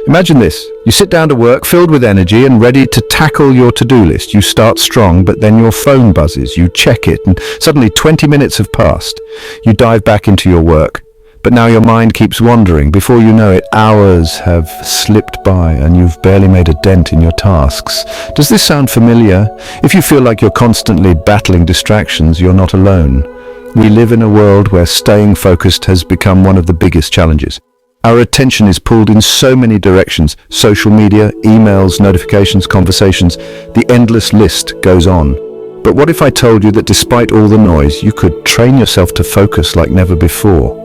Imagine this. You sit down to work filled with energy and ready to tackle your to-do list. You start strong, but then your phone buzzes. You check it, and suddenly 20 minutes have passed. You dive back into your work. But now your mind keeps wandering. Before you know it, hours have slipped by and you've barely made a dent in your tasks. Does this sound familiar? If you feel like you're constantly battling distractions, you're not alone. We live in a world where staying focused has become one of the biggest challenges. Our attention is pulled in so many directions: social media, emails, notifications, conversations. The endless list goes on. But what if I told you that despite all the noise, you could train yourself to focus like never before?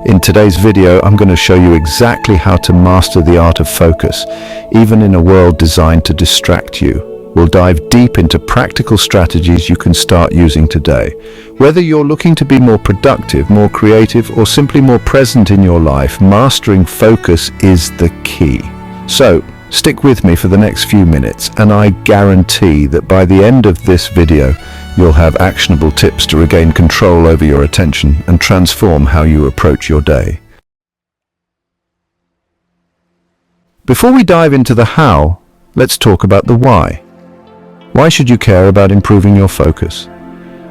In today's video, I'm going to show you exactly how to master the art of focus, even in a world designed to distract you. We'll dive deep into practical strategies you can start using today. Whether you're looking to be more productive, more creative, or simply more present in your life, mastering focus is the key. So, stick with me for the next few minutes, and I guarantee that by the end of this video, you'll have actionable tips to regain control over your attention and transform how you approach your day. Before we dive into the how, let's talk about the why. Why should you care about improving your focus?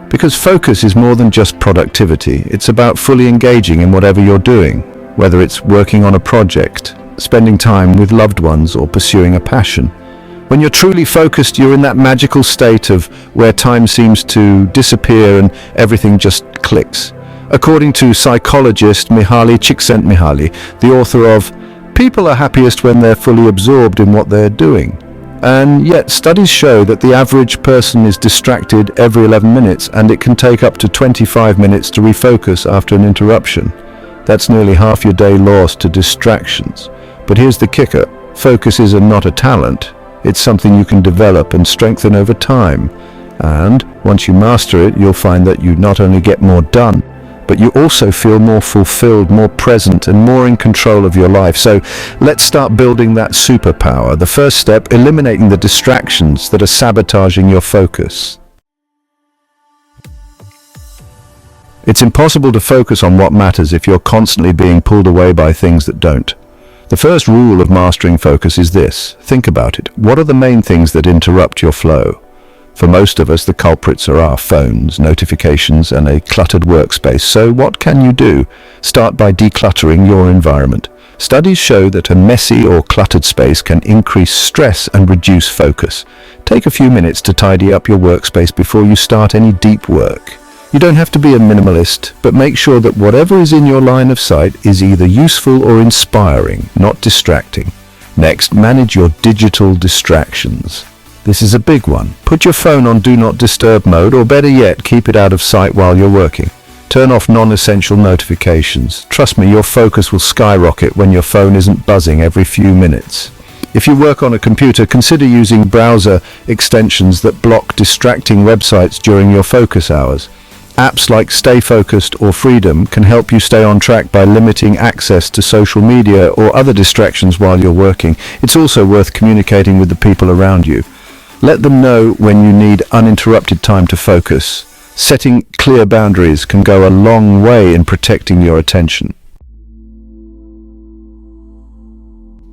Because focus is more than just productivity. It's about fully engaging in whatever you're doing, whether it's working on a project, spending time with loved ones, or pursuing a passion. When you're truly focused, you're in that magical state of where time seems to disappear and everything just clicks. According to psychologist Mihaly Csikszentmihalyi, the author of People Are Happiest When They're Fully Absorbed in What They're Doing. And yet studies show that the average person is distracted every 11 minutes, and it can take up to 25 minutes to refocus after an interruption. That's nearly half your day lost to distractions. But here's the kicker: focus is not a talent. It's something you can develop and strengthen over time. And once you master it, you'll find that you not only get more done, but you also feel more fulfilled, more present, and more in control of your life. So let's start building that superpower. The first step: eliminating the distractions that are sabotaging your focus. It's impossible to focus on what matters if you're constantly being pulled away by things that don't. The first rule of mastering focus is this: think about it. What are the main things that interrupt your flow? For most of us, the culprits are our phones, notifications, and a cluttered workspace. So what can you do? Start by decluttering your environment. Studies show that a messy or cluttered space can increase stress and reduce focus. Take a few minutes to tidy up your workspace before you start any deep work. You don't have to be a minimalist, but make sure that whatever is in your line of sight is either useful or inspiring, not distracting. Next, manage your digital distractions. This is a big one. Put your phone on Do Not Disturb mode, or better yet, keep it out of sight while you're working. Turn off non-essential notifications. Trust me, your focus will skyrocket when your phone isn't buzzing every few minutes. If you work on a computer, consider using browser extensions that block distracting websites during your focus hours. Apps like Stay Focused or Freedom can help you stay on track by limiting access to social media or other distractions while you're working. It's also worth communicating with the people around you. Let them know when you need uninterrupted time to focus. Setting clear boundaries can go a long way in protecting your attention.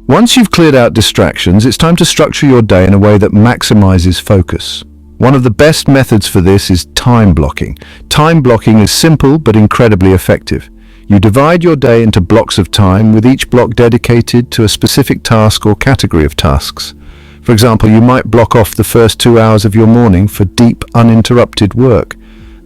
Once you've cleared out distractions, it's time to structure your day in a way that maximizes focus. One of the best methods for this is time blocking. Time blocking is simple but incredibly effective. You divide your day into blocks of time, with each block dedicated to a specific task or category of tasks. For example, you might block off the first 2 hours of your morning for deep, uninterrupted work.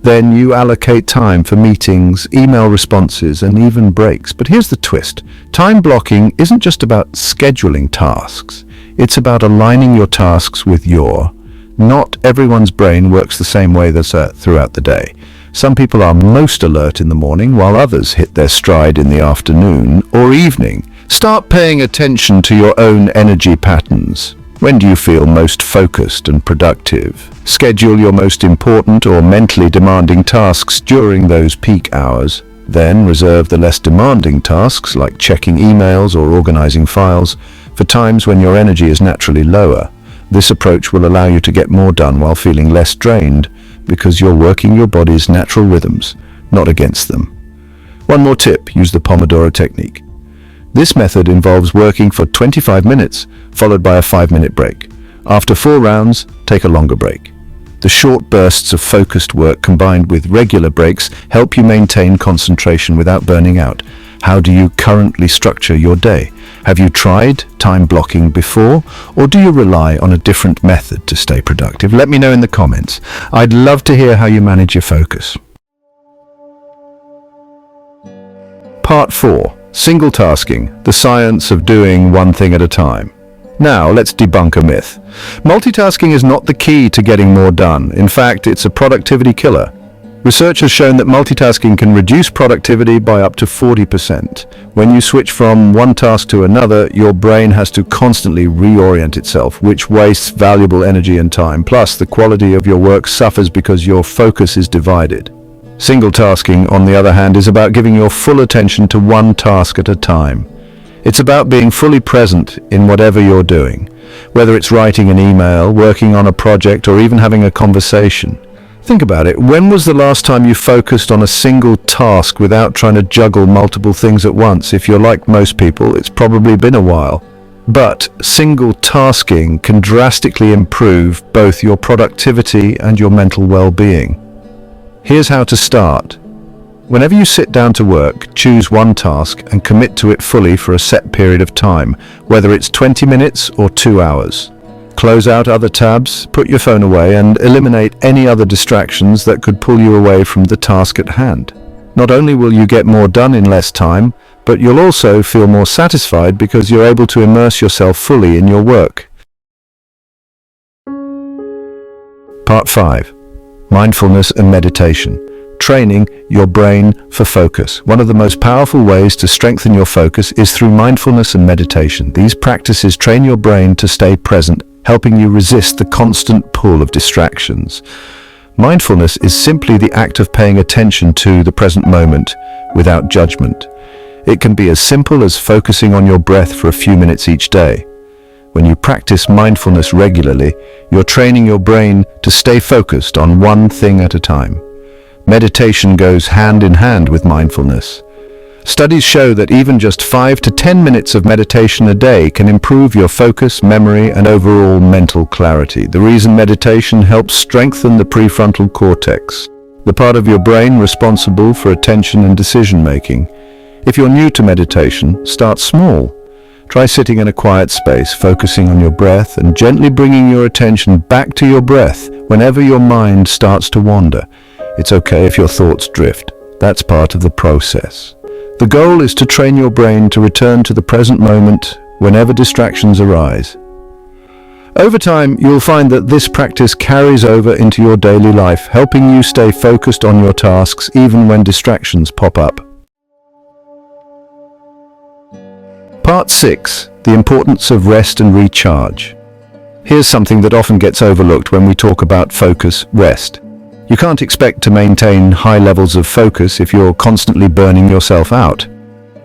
Then you allocate time for meetings, email responses, and even breaks. But here's the twist. Time blocking isn't just about scheduling tasks. It's about aligning your tasks with your. Not everyone's brain works the same way throughout the day. Some people are most alert in the morning, while others hit their stride in the afternoon or evening. Start paying attention to your own energy patterns. When do you feel most focused and productive? Schedule your most important or mentally demanding tasks during those peak hours. Then reserve the less demanding tasks, like checking emails or organizing files, for times when your energy is naturally lower. This approach will allow you to get more done while feeling less drained, because you're working your body's natural rhythms, not against them. One more tip: use the Pomodoro technique. This method involves working for 25 minutes, followed by a 5-minute break. After 4 rounds, take a longer break. The short bursts of focused work combined with regular breaks help you maintain concentration without burning out. How do you currently structure your day? Have you tried time blocking before, or do you rely on a different method to stay productive? Let me know in the comments. I'd love to hear how you manage your focus. Part 4. Single tasking, the science of doing one thing at a time. Now, let's debunk a myth. Multitasking is not the key to getting more done. In fact, it's a productivity killer. Research has shown that multitasking can reduce productivity by up to 40%. When you switch from one task to another, your brain has to constantly reorient itself, which wastes valuable energy and time. Plus, the quality of your work suffers because your focus is divided. Single tasking, on the other hand, is about giving your full attention to one task at a time. It's about being fully present in whatever you're doing, whether it's writing an email, working on a project, or even having a conversation. Think about it. When was the last time you focused on a single task without trying to juggle multiple things at once? If you're like most people, it's probably been a while. But single tasking can drastically improve both your productivity and your mental well-being. Here's how to start. Whenever you sit down to work, choose one task and commit to it fully for a set period of time, whether it's 20 minutes or 2 hours. Close out other tabs, put your phone away, and eliminate any other distractions that could pull you away from the task at hand. Not only will you get more done in less time, but you'll also feel more satisfied because you're able to immerse yourself fully in your work. Part 5. Mindfulness and meditation. Training your brain for focus. One of the most powerful ways to strengthen your focus is through mindfulness and meditation. These practices train your brain to stay present, helping you resist the constant pull of distractions. Mindfulness is simply the act of paying attention to the present moment without judgment. It can be as simple as focusing on your breath for a few minutes each day. When you practice mindfulness regularly, you're training your brain to stay focused on one thing at a time. Meditation goes hand in hand with mindfulness. Studies show that even just 5 to 10 minutes of meditation a day can improve your focus, memory, and overall mental clarity. The reason meditation helps strengthen the prefrontal cortex, the part of your brain responsible for attention and decision-making. If you're new to meditation, start small. Try sitting in a quiet space, focusing on your breath and gently bringing your attention back to your breath whenever your mind starts to wander. It's okay if your thoughts drift. That's part of the process. The goal is to train your brain to return to the present moment whenever distractions arise. Over time, you'll find that this practice carries over into your daily life, helping you stay focused on your tasks even when distractions pop up. Part 6. The importance of rest and recharge. Here's something that often gets overlooked when we talk about focus: rest. You can't expect to maintain high levels of focus if you're constantly burning yourself out.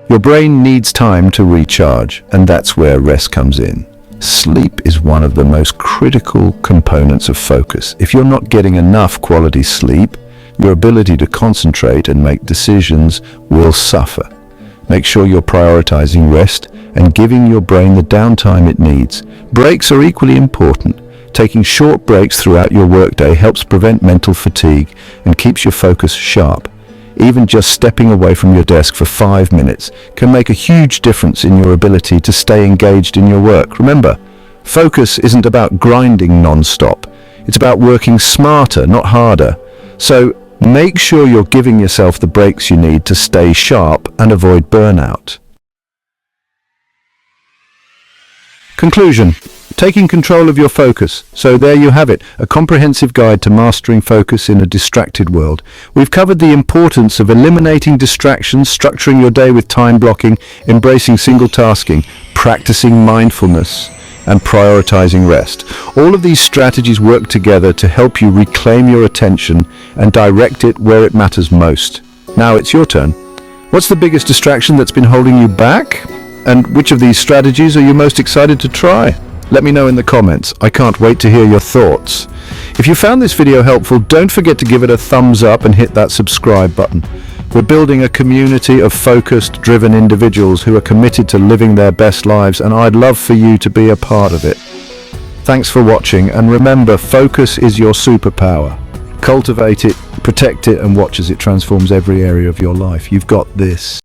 Your brain needs time to recharge, and that's where rest comes in. Sleep is one of the most critical components of focus. If you're not getting enough quality sleep, your ability to concentrate and make decisions will suffer. Make sure you're prioritizing rest and giving your brain the downtime it needs. Breaks are equally important. Taking short breaks throughout your workday helps prevent mental fatigue and keeps your focus sharp. Even just stepping away from your desk for 5 minutes can make a huge difference in your ability to stay engaged in your work. Remember, focus isn't about grinding non-stop. It's about working smarter, not harder. So make sure you're giving yourself the breaks you need to stay sharp and avoid burnout. Conclusion. Taking control of your focus. So there you have it, a comprehensive guide to mastering focus in a distracted world. We've covered the importance of eliminating distractions, structuring your day with time blocking, embracing single tasking, practicing mindfulness, and prioritizing rest. All of these strategies work together to help you reclaim your attention and direct it where it matters most. Now it's your turn. What's the biggest distraction that's been holding you back? And which of these strategies are you most excited to try? Let me know in the comments. I can't wait to hear your thoughts. If you found this video helpful, don't forget to give it a thumbs up and hit that subscribe button. We're building a community of focused, driven individuals who are committed to living their best lives, and I'd love for you to be a part of it. Thanks for watching, and remember, focus is your superpower. Cultivate it, protect it, and watch as it transforms every area of your life. You've got this.